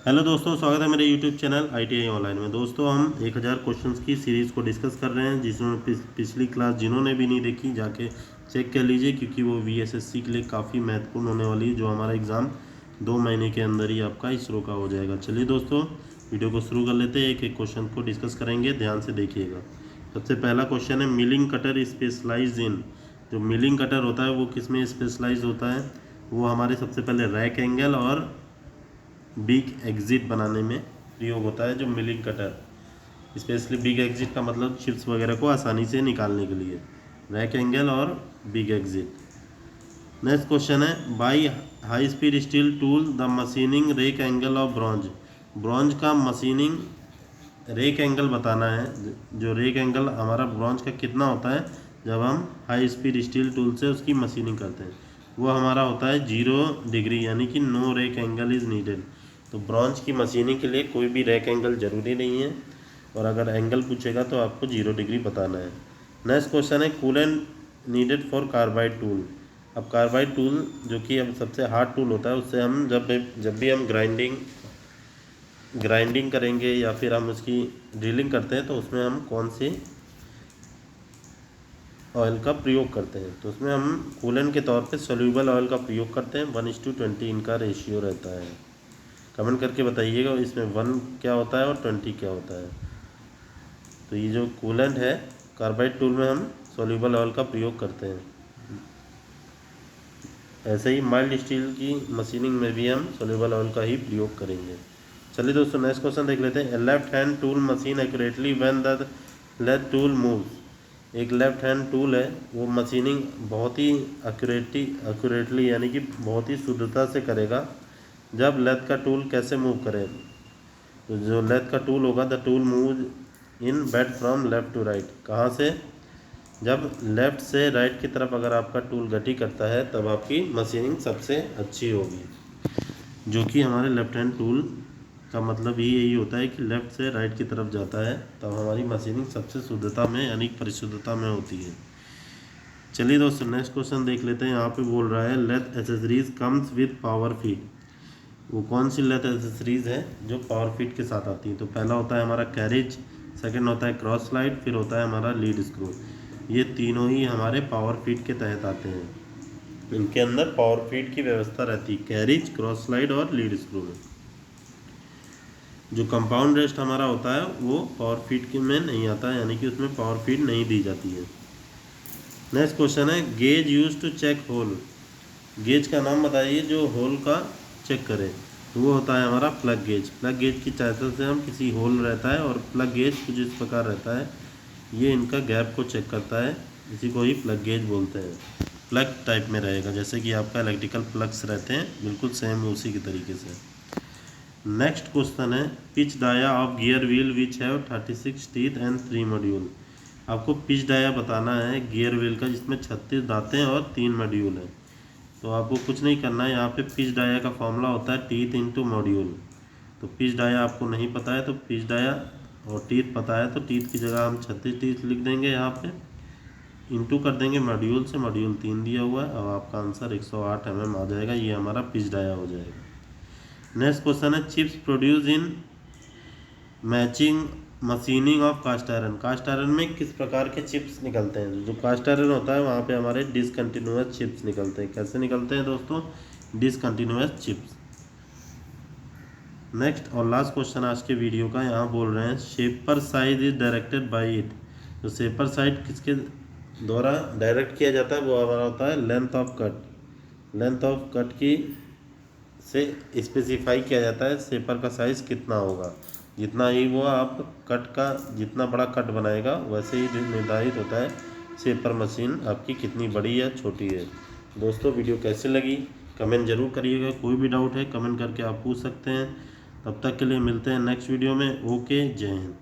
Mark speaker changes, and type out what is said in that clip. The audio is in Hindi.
Speaker 1: हेलो दोस्तों, स्वागत है मेरे यूट्यूब चैनल ITI ऑनलाइन में। दोस्तों, हम 1000 क्वेश्चंस की सीरीज़ को डिस्कस कर रहे हैं, जिसमें पिछली क्लास जिन्होंने भी नहीं देखी जाके चेक कर लीजिए, क्योंकि वो VSSC के लिए काफ़ी महत्वपूर्ण होने वाली है, जो हमारा एग्ज़ाम 2 महीने के अंदर ही आपका इसरो का हो जाएगा। चलिए दोस्तों, वीडियो को शुरू कर लेते हैं। एक एक क्वेश्चन को डिस्कस करेंगे, ध्यान से देखिएगा। सबसे पहला क्वेश्चन है, मिलिंग कटर स्पेशलाइज इन। जो मिलिंग कटर होता है वो किस में स्पेशलाइज होता है? वो हमारे सबसे पहले रैक एंगल और बिग एग्जिट बनाने में प्रयोग होता है। जो milling cutter, specially big exit का मतलब चिप्स वगैरह को आसानी से निकालने के लिए, रैक एंगल और बिग एग्जिट। नेक्स्ट क्वेश्चन है, by high speed steel tool the machining rake angle of bronze. Bronze का मशीनिंग रेक एंगल बताना है। जो रेक एंगल हमारा ब्रॉन्ज का कितना होता है जब हम हाई स्पीड स्टील टूल से उसकी मशीनिंग करते हैं, वो हमारा होता है 0 डिग्री, यानी कि no rake angle is needed. तो ब्रॉन्ज की मशीनिंग के लिए कोई भी रैक एंगल ज़रूरी नहीं है, और अगर एंगल पूछेगा तो आपको 0 डिग्री बताना है। नेक्स्ट क्वेश्चन है, coolant needed for carbide tool. अब कार्बाइड टूल जो कि अब सबसे हार्ड टूल होता है, उससे हम जब भी हम ग्राइंडिंग करेंगे या फिर हम उसकी ड्रिलिंग करते हैं, तो उसमें हम कौन सी ऑयल का प्रयोग करते हैं? तो उसमें हम कूलेंट के तौर पे सोल्यूबल ऑयल का प्रयोग करते हैं। 1:20 इनका रेशियो रहता है। कमेंट करके बताइएगा इसमें 1 क्या होता है और 20 क्या होता है। तो ये जो कूलेंट है, कार्बाइड टूल में हम सोल्यूबल ऑयल का प्रयोग करते हैं। ऐसे ही माइल्ड स्टील की मशीनिंग में भी हम सोल्यूबल ऑयल का ही प्रयोग करेंगे। चलिए दोस्तों, नेक्स्ट क्वेश्चन देख लेते हैं। Left hand tool machine accurately when the left tool moves. एक लेफ्ट हैंड टूल है, वो मशीनिंग बहुत ही एक्यूरेटली यानी कि बहुत ही शुद्धता से करेगा जब लेथ का टूल कैसे मूव करे। तो जो लेथ का टूल होगा, the tool move in bed from left to right. कहाँ से? जब लेफ़्ट से राइट की तरफ अगर आपका टूल गति करता है, तब आपकी मशीनिंग सबसे अच्छी होगी। जो कि हमारे लेफ्ट हैंड टूल का मतलब ही यही होता है कि लेफ़्ट से राइट की तरफ जाता है, तब हमारी मशीनिंग सबसे शुद्धता में यानी परिशुद्धता में होती है। चलिए दोस्तों, नेक्स्ट क्वेश्चन देख लेते हैं। यहाँ पे बोल रहा है, lathe accessories comes with power feed. वो कौन सी लेथ एसेसरीज है जो पावर फीड के साथ आती है? तो पहला होता है हमारा कैरेज, सेकंड होता है क्रॉस स्लाइड, फिर होता है हमारा लीड स्क्रू। ये तीनों ही हमारे पावर फीड के तहत आते हैं। इनके अंदर पावर फीड की व्यवस्था रहती है, कैरेज, क्रॉस स्लाइड और लीड स्क्रू में। जो कंपाउंड रेस्ट हमारा होता है वो पावर फीड के में नहीं आता है, यानी कि उसमें पावर फीड नहीं दी जाती है। नेक्स्ट क्वेश्चन है, gauge use to check hole. Gauge का नाम बताइए जो होल का चेक करे। तो वो होता है हमारा प्लग गेज। प्लग गेज की सहायता से हम किसी होल रहता है, और प्लग गेज कुछ इस प्रकार रहता है, ये इनका गैप को चेक करता है, इसी को ही प्लग गेज बोलते हैं। प्लग टाइप में रहेगा, जैसे कि आपका इलेक्ट्रिकल प्लग्स रहते हैं, बिल्कुल सेम उसी के तरीके से। नेक्स्ट क्वेश्चन है, pitch dia of gear wheel which have 36 teeth and 3 module. आपको पिच डाया बताना है गियर व्हील का, जिसमें 36 दांतें और 3 मॉड्यूल हैं। तो आपको कुछ नहीं करना है, यहाँ पे पिच डाया का फॉर्मूला होता है टीथ इंटू मॉड्यूल। तो पिच डाया आपको नहीं पता है, तो पिच डाया और टीथ पता है, तो टीथ की जगह हम 36 टीथ लिख देंगे, यहाँ पे इंटू कर देंगे मॉड्यूल से। मॉड्यूल 3 दिया हुआ है, अब आपका आंसर 108 mm आ जाएगा। ये हमारा पिच डाया हो जाएगा। नेक्स्ट क्वेश्चन है, chips produce in matching machining of cast iron. Cast iron में किस प्रकार के चिप्स निकलते हैं? जो कास्ट आयरन होता है वहाँ पे हमारे डिसकंटिन्यूअस चिप्स निकलते हैं। कैसे निकलते हैं दोस्तों? Discontinuous chips. नेक्स्ट और लास्ट क्वेश्चन आज के वीडियो का, यहाँ बोल रहे हैं, shaper size is directed by it. तो शेपर साइज किसके द्वारा डायरेक्ट किया जाता है? वो हमारा होता है length of cut. Length of cut की से स्पेसिफाई किया जाता है शेपर का साइज़ कितना होगा। जितना ही वो आप कट का जितना बड़ा कट बनाएगा, वैसे ही निर्धारित होता है शेपर मशीन आपकी कितनी बड़ी या छोटी है। दोस्तों, वीडियो कैसी लगी कमेंट ज़रूर करिएगा। कोई भी डाउट है कमेंट करके आप पूछ सकते हैं। तब तक के लिए मिलते हैं नेक्स्ट वीडियो में। ओके, जय हिंद।